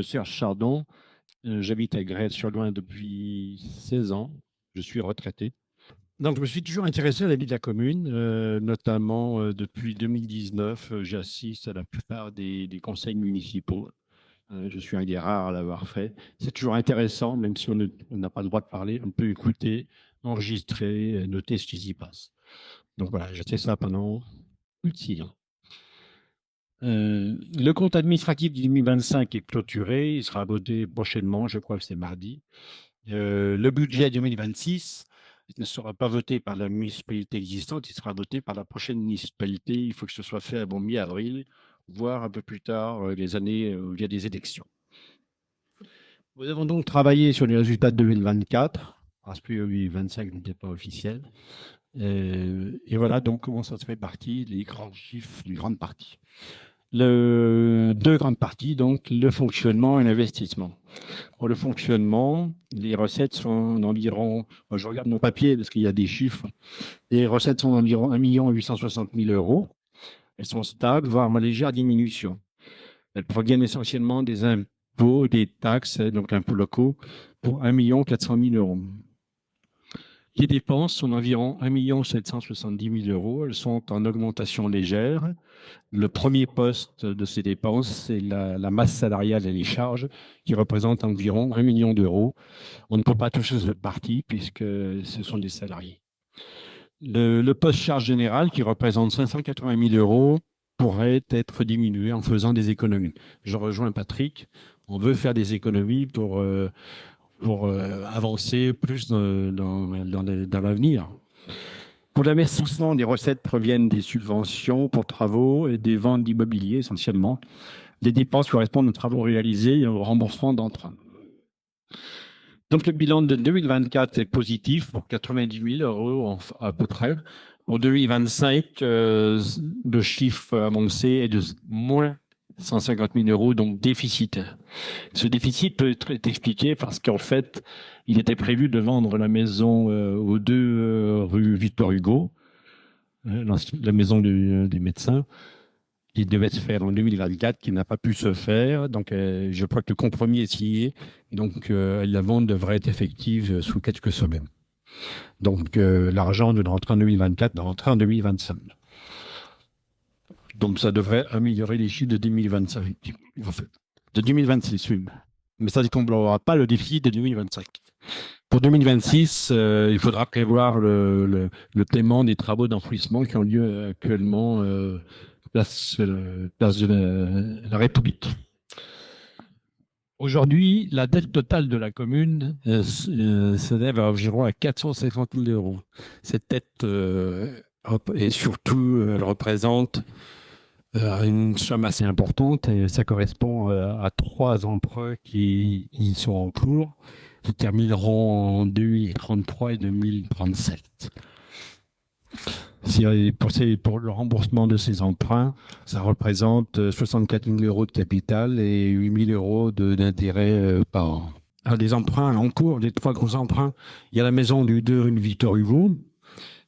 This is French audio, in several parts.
Serge Chardon, j'habite à Grèce-sur-Loing depuis 16 ans. Je suis retraité. Donc, je me suis toujours intéressé à la vie de la commune, notamment depuis 2019, j'assiste à la plupart des conseils municipaux. Je suis un des rares à l'avoir fait. C'est toujours intéressant, même si on n'a pas le droit de parler, on peut écouter, enregistrer, noter ce qui s'y passe. Donc voilà, j'ai fait ça pendant plus de 6 ans. Le compte administratif du 2025 est clôturé, il sera voté prochainement, je crois que c'est mardi. Le budget 2026 ne sera pas voté par la municipalité existante, il sera voté par la prochaine municipalité. Il faut que ce soit fait avant mi-avril, voire un peu plus tard, les années où il y a des élections. Nous avons donc travaillé sur les résultats de 2024, parce que 2025 n'était pas officiel. Et voilà donc comment ça se fait partie, les grands chiffres, les grandes parties. Deux grandes parties, donc le fonctionnement et l'investissement. Pour le fonctionnement, les recettes sont d'environ, je regarde mon papier parce qu'il y a des chiffres, les recettes sont d'environ 1 860 000 euros. Elles sont stables, voire en légère diminution. Elles proviennent essentiellement des impôts, des taxes, donc impôts locaux, pour 1 400 000 euros. Les dépenses sont d'environ 1 770 000 euros. Elles sont en augmentation légère. Le premier poste de ces dépenses, c'est la masse salariale et les charges, qui représentent environ 1 million d'euros. On ne peut pas toucher cette partie puisque ce sont des salariés. Le poste charge générale, qui représente 580 000 euros, pourrait être diminué en faisant des économies. Je rejoins Patrick. On veut faire des économies pour avancer plus dans l'avenir. Pour l'investissement, les recettes proviennent des subventions pour travaux et des ventes d'immobilier essentiellement. Les dépenses correspondent aux travaux réalisés et au remboursement d'emprunts. Donc le bilan de 2024 est positif pour 90 000 euros à peu près. Pour 2025, le chiffre avancé est de moins 150 000 euros, donc déficitaire. Ce déficit peut être expliqué parce qu'en fait, il était prévu de vendre la maison aux 2 rue Victor Hugo, la maison des médecins, qui devait se faire en 2024, qui n'a pas pu se faire. Donc, je crois que le compromis est signé. Donc, la vente devrait être effective sous quelques semaines. Donc, l'argent de rentrer en 2024 doit rentrer en 2025. Donc, ça devrait améliorer les chiffres de 2025, en fait, de 2026. Mais ça ne comblera pas le déficit de 2025. Pour 2026, il faudra prévoir le paiement des travaux d'enfouissement qui ont lieu actuellement place de la République. Aujourd'hui, la dette totale de la commune s'élève à environ à 450 000 euros. Cette dette, et surtout, elle représente une somme assez importante, et ça correspond à 3 emprunts qui sont en cours, qui termineront en 2033 et 2037. Pour le remboursement de ces emprunts, ça représente 64 000 euros de capital et 8 000 euros d'intérêt par an. Alors, les emprunts en cours, les 3 gros emprunts, il y a la maison du 2 rue Victor Hugo,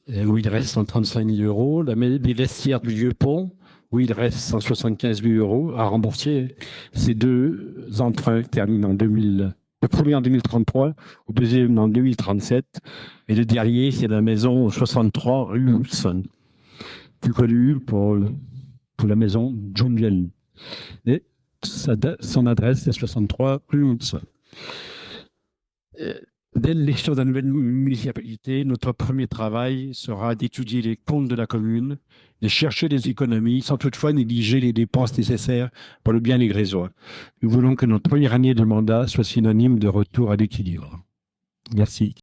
où il reste 135 000 euros, les vestiaires du Vieux-Pont, où il reste 175 000 euros à rembourser. Ces 2 emprunts terminent en 2000. Le premier en 2033, le deuxième en 2037, et le dernier, c'est la maison 63 rue Hudson, plus connue pour la maison John Gell. Et son adresse, c'est 63 rue Hudson. Dès l'élection de la nouvelle municipalité, notre premier travail sera d'étudier les comptes de la commune, de chercher des économies, sans toutefois négliger les dépenses nécessaires pour le bien des Grésois. Nous voulons que notre première année de mandat soit synonyme de retour à l'équilibre. Merci.